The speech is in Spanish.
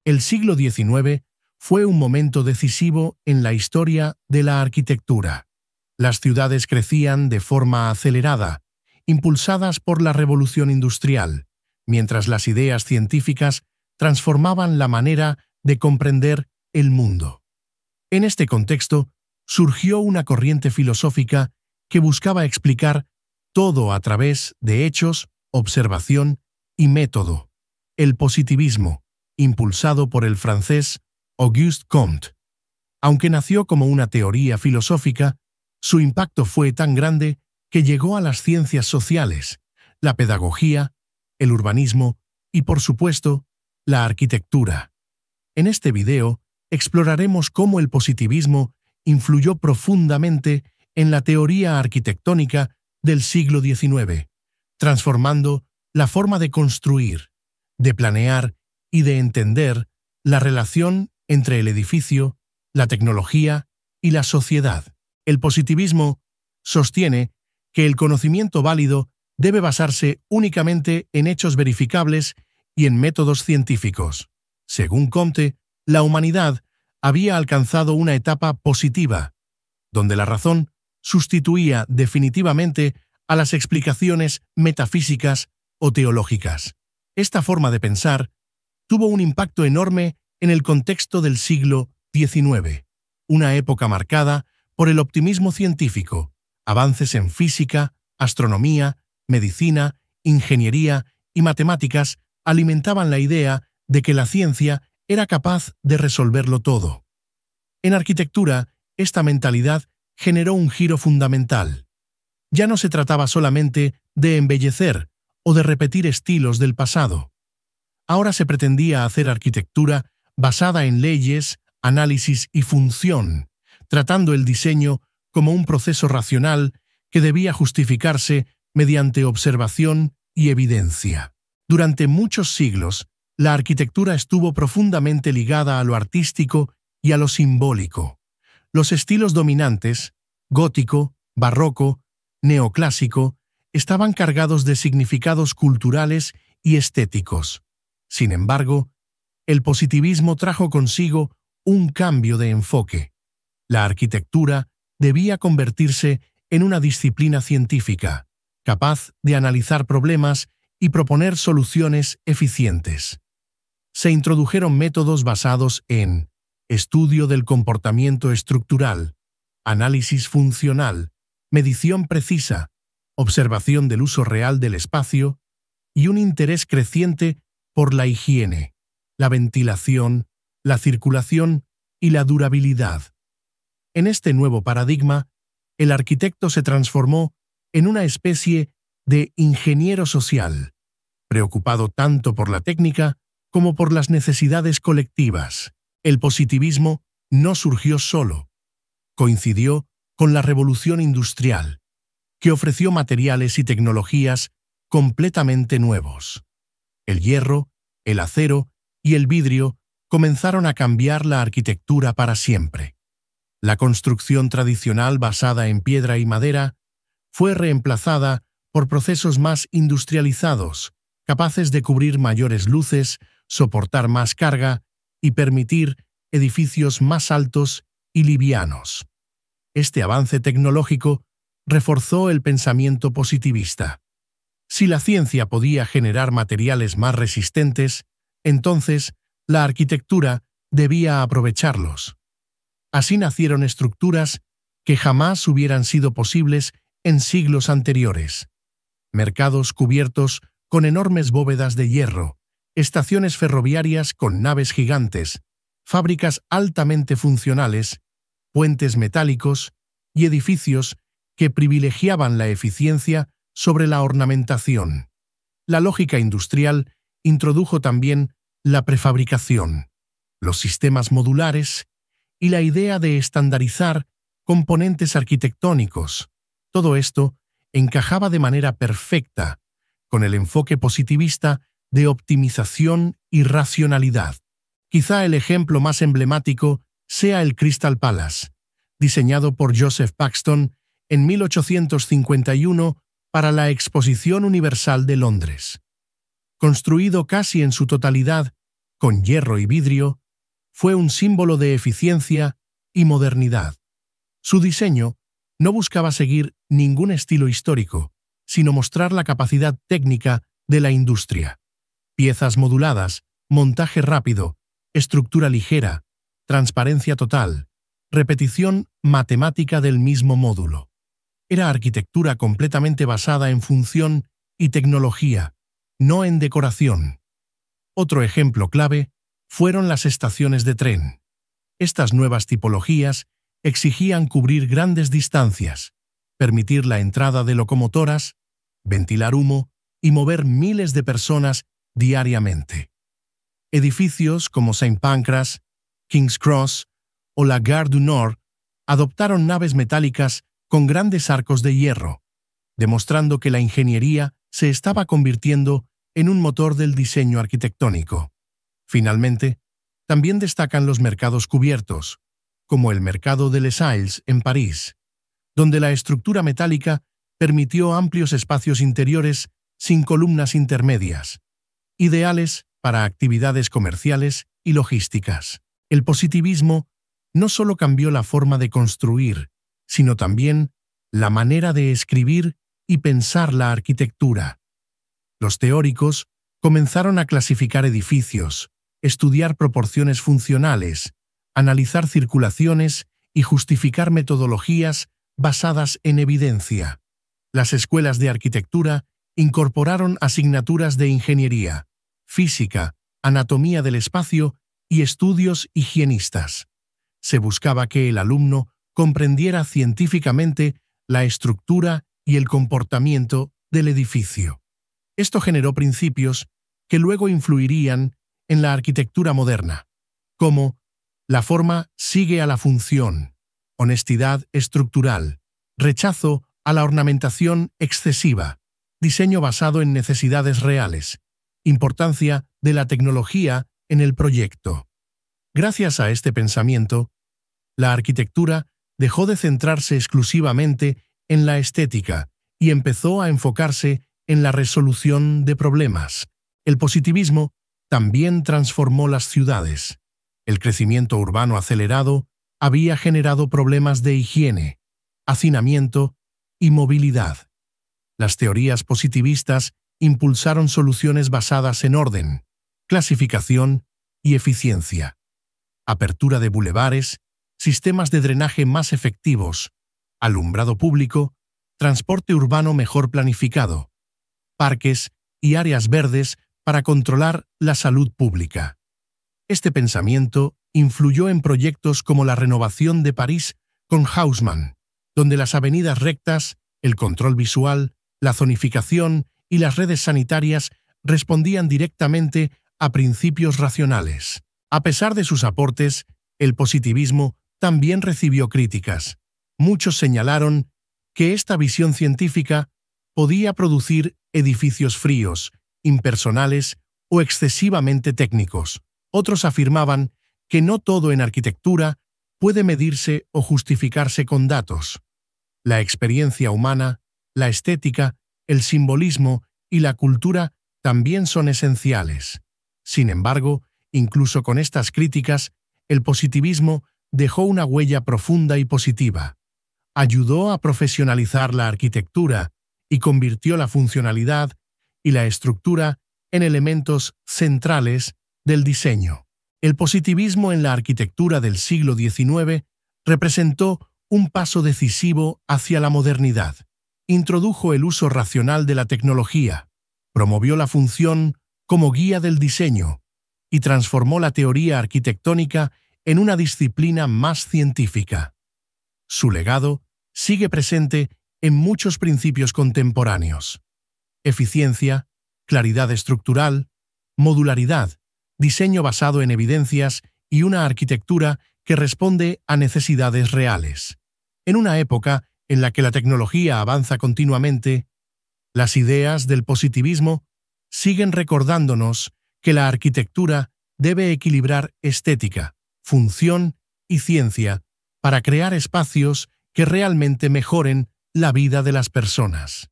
El siglo XIX fue un momento decisivo en la historia de la arquitectura. Las ciudades crecían de forma acelerada, impulsadas por la revolución industrial, mientras las ideas científicas transformaban la manera de comprender el mundo. En este contexto, surgió una corriente filosófica que buscaba explicar todo a través de hechos, observación y método. El positivismo, impulsado por el francés Auguste Comte. Aunque nació como una teoría filosófica, su impacto fue tan grande que llegó a las ciencias sociales, la pedagogía, el urbanismo y, por supuesto, la arquitectura. En este video exploraremos cómo el positivismo influyó profundamente en la teoría arquitectónica del siglo XIX, transformando la forma de construir, de planear y de entender la relación entre el edificio, la tecnología y la sociedad. El positivismo sostiene que el conocimiento válido debe basarse únicamente en hechos verificables y en métodos científicos. Según Comte, la humanidad había alcanzado una etapa positiva, donde la razón sustituía definitivamente a las explicaciones metafísicas o teológicas. Esta forma de pensar tuvo un impacto enorme en el contexto del siglo XIX, una época marcada por el optimismo científico, avances en física, astronomía, medicina, ingeniería y matemáticas alimentaban la idea de que la ciencia era capaz de resolverlo todo. En arquitectura, esta mentalidad generó un giro fundamental. Ya no se trataba solamente de embellecer o de repetir estilos del pasado. Ahora se pretendía hacer arquitectura basada en leyes, análisis y función, tratando el diseño como un proceso racional que debía justificarse mediante observación y evidencia. Durante muchos siglos, la arquitectura estuvo profundamente ligada a lo artístico y a lo simbólico. Los estilos dominantes, gótico, barroco, neoclásico, estaban cargados de significados culturales y estéticos. Sin embargo, el positivismo trajo consigo un cambio de enfoque. La arquitectura debía convertirse en una disciplina científica, capaz de analizar problemas y proponer soluciones eficientes. Se introdujeron métodos basados en estudio del comportamiento estructural, análisis funcional, medición precisa, observación del uso real del espacio y un interés creciente por la higiene, la ventilación, la circulación y la durabilidad. En este nuevo paradigma, el arquitecto se transformó en una especie de ingeniero social, preocupado tanto por la técnica como por las necesidades colectivas. El positivismo no surgió solo. Coincidió con la revolución industrial, que ofreció materiales y tecnologías completamente nuevos. El hierro, el acero y el vidrio comenzaron a cambiar la arquitectura para siempre. La construcción tradicional basada en piedra y madera fue reemplazada por procesos más industrializados, capaces de cubrir mayores luces, soportar más carga y permitir edificios más altos y livianos. Este avance tecnológico reforzó el pensamiento positivista. Si la ciencia podía generar materiales más resistentes, entonces la arquitectura debía aprovecharlos. Así nacieron estructuras que jamás hubieran sido posibles en siglos anteriores. Mercados cubiertos con enormes bóvedas de hierro, estaciones ferroviarias con naves gigantes, fábricas altamente funcionales, puentes metálicos y edificios que privilegiaban la eficiencia sobre la ornamentación. La lógica industrial introdujo también la prefabricación, los sistemas modulares y la idea de estandarizar componentes arquitectónicos. Todo esto encajaba de manera perfecta con el enfoque positivista de optimización y racionalidad. Quizá el ejemplo más emblemático sea el Crystal Palace, diseñado por Joseph Paxton en 1851 para la Exposición Universal de Londres. Construido casi en su totalidad con hierro y vidrio, fue un símbolo de eficiencia y modernidad. Su diseño no buscaba seguir ningún estilo histórico, sino mostrar la capacidad técnica de la industria. Piezas moduladas, montaje rápido, estructura ligera, transparencia total, repetición matemática del mismo módulo. Era arquitectura completamente basada en función y tecnología, no en decoración. Otro ejemplo clave fueron las estaciones de tren. Estas nuevas tipologías exigían cubrir grandes distancias, permitir la entrada de locomotoras, ventilar humo y mover miles de personas diariamente. Edificios como St. Pancras, King's Cross o la Gare du Nord adoptaron naves metálicas con grandes arcos de hierro, demostrando que la ingeniería se estaba convirtiendo en un motor del diseño arquitectónico. Finalmente, también destacan los mercados cubiertos, como el Mercado de Les Halles en París, donde la estructura metálica permitió amplios espacios interiores sin columnas intermedias, ideales para actividades comerciales y logísticas. El positivismo no solo cambió la forma de construir, sino también la manera de escribir y pensar la arquitectura. Los teóricos comenzaron a clasificar edificios, estudiar proporciones funcionales, analizar circulaciones y justificar metodologías basadas en evidencia. Las escuelas de arquitectura incorporaron asignaturas de ingeniería, física, anatomía del espacio y estudios higienistas. Se buscaba que el alumno comprendiera científicamente la estructura y el comportamiento del edificio. Esto generó principios que luego influirían en la arquitectura moderna, como la forma sigue a la función, honestidad estructural, rechazo a la ornamentación excesiva, diseño basado en necesidades reales, importancia de la tecnología en el proyecto. Gracias a este pensamiento, la arquitectura dejó de centrarse exclusivamente en la estética y empezó a enfocarse en la resolución de problemas. El positivismo también transformó las ciudades. El crecimiento urbano acelerado había generado problemas de higiene, hacinamiento y movilidad. Las teorías positivistas impulsaron soluciones basadas en orden, clasificación y eficiencia. Apertura de bulevares, sistemas de drenaje más efectivos, alumbrado público, transporte urbano mejor planificado, parques y áreas verdes para controlar la salud pública. Este pensamiento influyó en proyectos como la renovación de París con Haussmann, donde las avenidas rectas, el control visual, la zonificación y las redes sanitarias respondían directamente a principios racionales. A pesar de sus aportes, el positivismo también recibió críticas. Muchos señalaron que esta visión científica podía producir edificios fríos, impersonales o excesivamente técnicos. Otros afirmaban que no todo en arquitectura puede medirse o justificarse con datos. La experiencia humana, la estética, el simbolismo y la cultura también son esenciales. Sin embargo, incluso con estas críticas, el positivismo dejó una huella profunda y positiva. Ayudó a profesionalizar la arquitectura y convirtió la funcionalidad y la estructura en elementos centrales del diseño. El positivismo en la arquitectura del siglo XIX representó un paso decisivo hacia la modernidad. Introdujo el uso racional de la tecnología, promovió la función como guía del diseño y transformó la teoría arquitectónica en una disciplina más científica. Su legado sigue presente en muchos principios contemporáneos: eficiencia, claridad estructural, modularidad, diseño basado en evidencias y una arquitectura que responde a necesidades reales. En una época en la que la tecnología avanza continuamente, las ideas del positivismo siguen recordándonos que la arquitectura debe equilibrar estética, función y ciencia para crear espacios que realmente mejoren la vida de las personas.